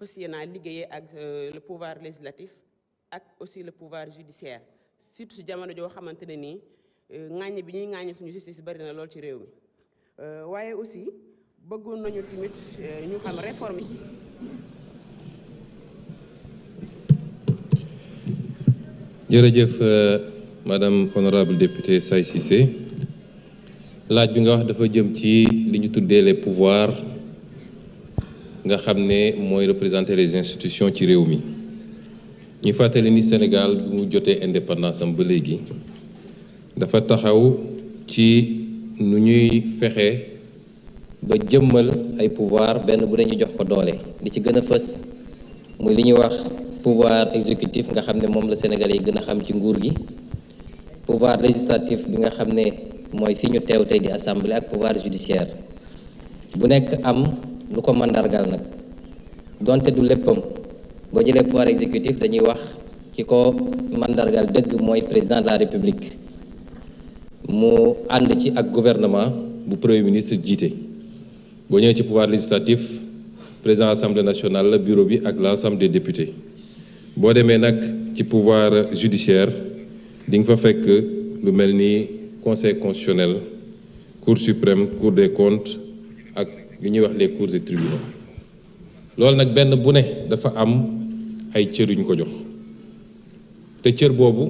fas yéenaa liggéeyee ak le pouvoir législatif ak aussi le pouvoir judiciaire surtout si jamono joo xamante ne nii ŋàññ bi ñuy ŋàññ suñu justice bari na lool ci réew mi waaye aussi bëggoon nañu tamit ñu xam réforme yi. jërëjëf madame honorable députée Saye Cissé laaj bi nga wax dafa jëm ci li ñu tuddee les pouvoirs nga xam ne mooy représenter les institutions ci réew mi ñu fàttali ni Sénégal bi mu jotee indépendance am ba léegi dafa taxaw ci nu ñuy fexe ba jëmmal ay pouvoir benn bu ne ñu jox ko doole li ci gën a fës muy li ñuy wax pouvoir exécutif nga xam ne moom la Sénégalais yi gën a xam ci nguur gi pouvoir législatif bi nga xam ne mooy fi ñu teew tey di assemblée ak pouvoir judiciaire bu nekk am lu ko mandargal nag donte du léppam boo jëlee pouvoir exécutif dañuy wax ki ko mandargal dëgg mooy président de la république mu ànd ci ak gouvernement bu premier ministre jiite boo ñëwee ci pouvoir législatif président assemblée nationale la bureau bi ak l'ensemble des députés boo demee nag ci pouvoir judiciaire di nga fa fekk lu mel ni conseil constitutionnel cour suprême cour des comptes ak li ñuy wax les cours et tribunaux loolu nag benn bu ne dafa am ay cër yu ñu ko jox te cër boobu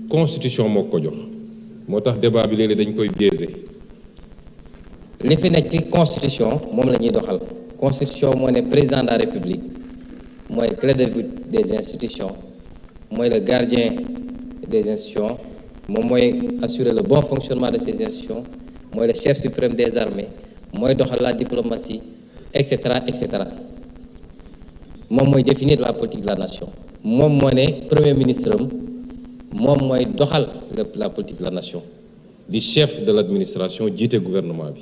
constitution moo ko jox moo tax débat bi léeg-léeg dañ koy biaisé. li fi nekk ci constitution moom la ñuy doxal constitution moo ne président de la république mooy clé de voûte des institutions mooy le gardien des institutions moom mooy assurer le bon fonctionnement de ces institutions mooy le chef suprême des armées mooy doxal la diplomatie et cetera et cetera moom mooy définir la politique de la nation moom moo ne premier ministre am moom mooy doxal la politique de la nation. di chef de l'administration jiite gouvernement bi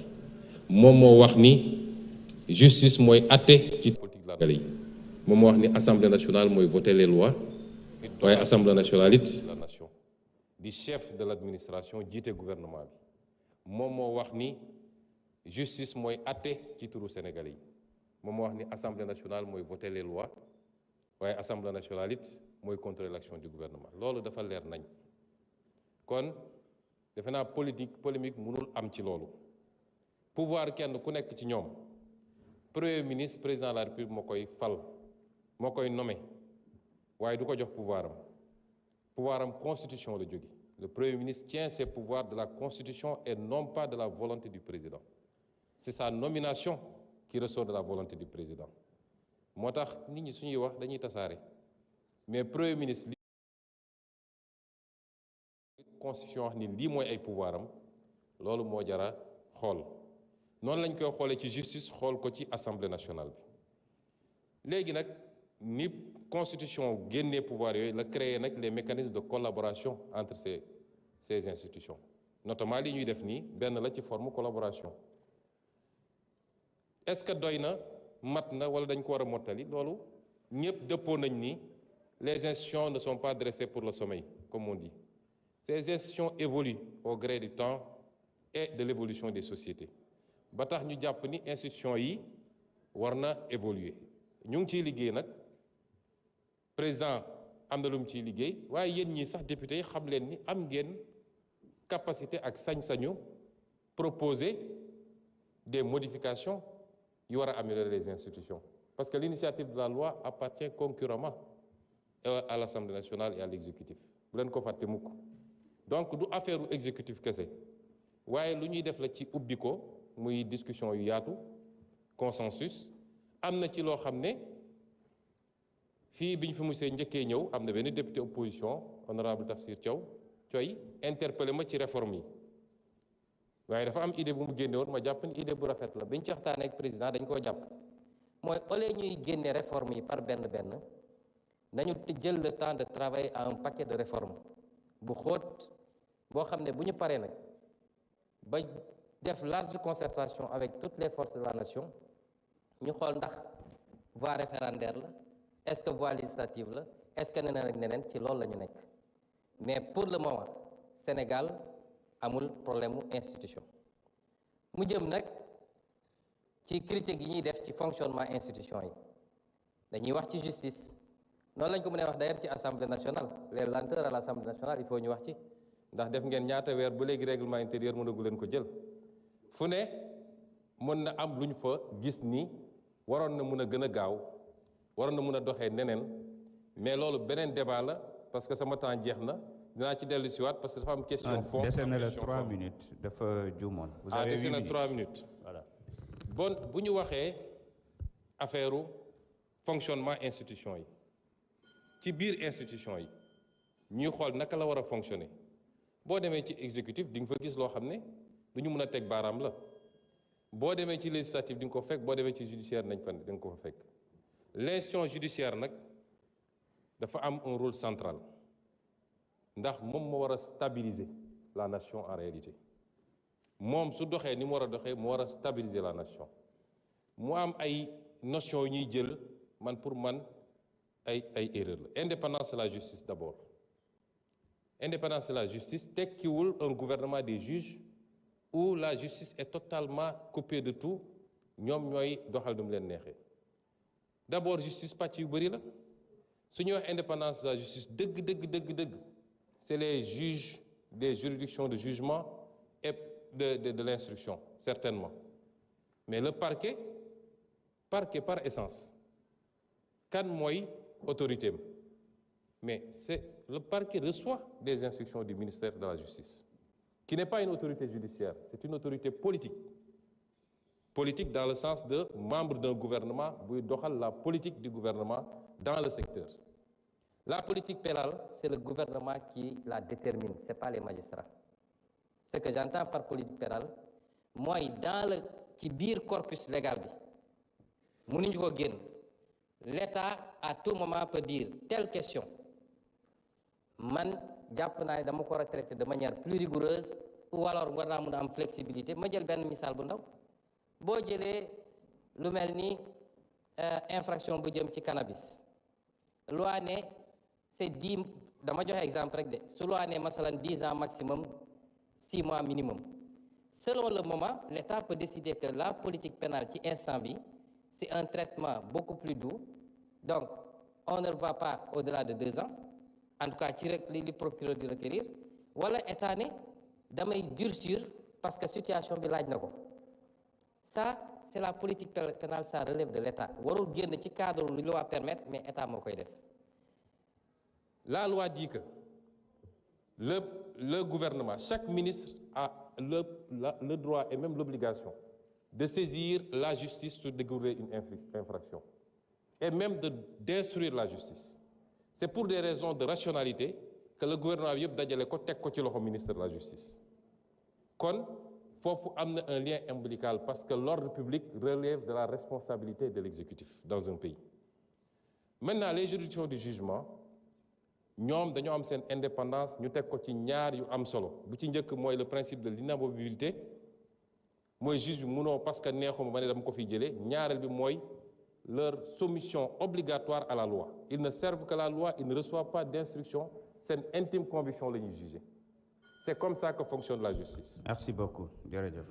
moom moo wax ni justice mooy atte ci politique la yi moom moo wax ni assemblée nationale mooy voter les lois waaye assemblée nationale it la nation di chef de l'administration jiite gouvernement bi moom moo wax ni justice mooy atte ci turu sénégalais yi moom moo wax ni assemblée nationale mooy voter les lois waaye assemblée nationale it mooy contrôler l'action du gouvernement loolu dafa leer nañ kon defe naa polémique mënul am ci loolu pouvoir kenn ku nekk ci ñoom premier ministre président de la république moo koy fal moo koy nommé waaye du ko jox pouvoir am constitution la jóge le premier ministre tient ses pouvoirs de la constitution et non pas de la volonté du président c'est sa nomination qui ressort de la volonté du président moo tax nit ñi suñuy wax dañuy tasaare mais premier ministre li constitution wax ni lii mooy ay pouvoir am loolu moo jara xool noonu lañ koy xoolee ci justice xool ko ci assemblée nationale bi léegi nag ni constitution génnee pouvoir yooyu la créer nag les mécanismes de collaboration entre ces institutions notamment li ñuy def nii benn la ci forme collaboration est-ce que doy na mat na wala dañ ko war a mottali loolu ñëpp dëppoo nañ ni les institutions ne sont pas dressées pour le sommeil comme on dit ces institutions évoluent au gré du temps et de l'évolution des sociétés ba tax ñu jàpp ni institutions yi war na évoluer ñu ngi ciy liggéey nag président am na lu mu ciy liggéey waaye yéen ñii sax député yi xam leen ni am ngeen capacité ak sañ-sañu proposer des modifications yu war a améliorer les institutions parce que l'initiative de la loi appartient concurremment à l'Assemblée nationale et à l'exécutif bu leen ko fàtte mukk donc du affaire u exécutif kese waaye lu ñuy def la ci ubbi ko muy discussion yu yaatu consensus am na ci loo xam ne fii bi ñu fi musee njëkkee ñëw am na benn député opposition honorable Tafsir Thioye interpellé ma ci réforme yi waaye dafa am idée bu mu génne woon ma jàpp ni idée bu rafet la bi ñu ci waxtaanee ak président dañ koo jàpp mooy au lieu ñuy génne réforme yi par benn nañu jël le temps de travailler à un paquet de réformes bu xóot boo xam ne bu ñu paree nag ba def large concertation avec toutes les forces de la nation ñu xool ndax voie référendaire la est-ce que voie législative la est-ce que neneen ak neneen ci loolu la ñu nekk mais pour le moment Sénégal amul problème mu institution mu jëm nag ci critique yi ñuy def ci fonctionnement institution yi dañuy wax ci justice noonu lañ ko mënee wax d'ailleurs ci assemblée nationale les lenteurs à l'assemblée nationale il faut ñu wax ci. ndax def ngeen ñaata weer ba léegi règlement intérieur mënagu leen ko jël fu ne mën na am lu ñu fa gis ni waroon na mun a gën a gaaw waroon na mun a doxee neneen mais loolu beneen débat la parce que sama temps jeex na dinaa ci dellu siwaat parce que dafa am question fond. dese na la 3 minutes dafa juumoon. vous avez 8 minutes. dese na 3 minutes. voilà bon bu ñu waxee affaire fonctionnement institution yi ci biir institution yi ñuy xool naka la war a fonctionner boo demee ci exécutif di nga fa gis loo xam ne du ñu mën a teg baaraam la boo demee ci législatif di nga ko fekk boo demee ci judiciaire nañ fa di nga ko fa fekk l'institution judiciaire nag dafa am un rôle central ndax moom moo war a stabiliser la nation en réalité moom su doxee ni mu war a doxee mu war a stabiliser la nation mu am ay notion yu ñuy jël man pour man ay erreur la indépendance de la justice d'abord indépendance de la justice tekkiwul un gouvernement des juges où la justice est totalement coupée de tout ñoom ñooy doxal nu mu leen neexee d'abord justice pàcc yu bëri la su ñuy wax indépendance de la justice dëgg c'est les juges des juridictions de jugement et de l'instruction certainement mais le parquet par essence kan mooy autorité mais c'est le parquet reçoit des instructions du ministère de la Justice qui n'est pas une autorité judiciaire c'est une autorité politique dans le sens de membre d'un gouvernement buy doxal la politique du gouvernement dans le secteur. La politique pénale c'est le gouvernement qui la détermine c'est pas les magistrats ce que j'entends par politique pénale mooy dans le ci biir corpus légal bi mënuñu ko génn l'État à tout moment peut dire telle question man jàpp naa ne dama ko war a traiter de manière plus rigoureuse ou alors war naa mën a am flexibilité ma jël benn misaal bu ndaw boo jëlee lu mel ni infraction bu jëm ci cannabis loi ne c'est 10 dama joxe exemple rek de su loi ne masalan 10 ans maximum 6 mois minimum selon le moment l'État peut décider que la politique pénale ci instant bi c'est un traitement beaucoup plus doux donc on ne le voit pas au-delà de 2 ans en tout cas ci rek li procureur di requérir wala état ne damay durcir parce que situation bi laaj na ko ça c'est la politique pénale ça relève de l'État warul génn ci cadre lu loi permettre mais état moo koy def. La loi dit que le gouvernement chaque ministre a le droit et même l'obligation de saisir la justice sur découvrir une infraction et même d'instruire la justice. C'est pour des raisons de rationalité que le gouvernement yëpp dajale ko teg ko ci loxo ministre de la justice kon foofu am na un lien ombilical parce que l'ordre public relève de la responsabilité de l'exécutif dans un pays. Maintenant les juridictions du jugement ñoom dañoo am seen indépendance ñu teg ko ci ñaar yu am solo bu ci njëkk mooy le principe de l'inamovibilité mooy juge bi mënoo parce que neexuma ma ne dama ko fi jëlee ñaareel bi mooy leur soumission obligatoire à la loi ils ne servent que la loi ils ne reçoivent pas d'instruction seen intime conviction la ñuy juger c'est comme ça que fonctionne la justice. Merci beaucoup jërëjëf.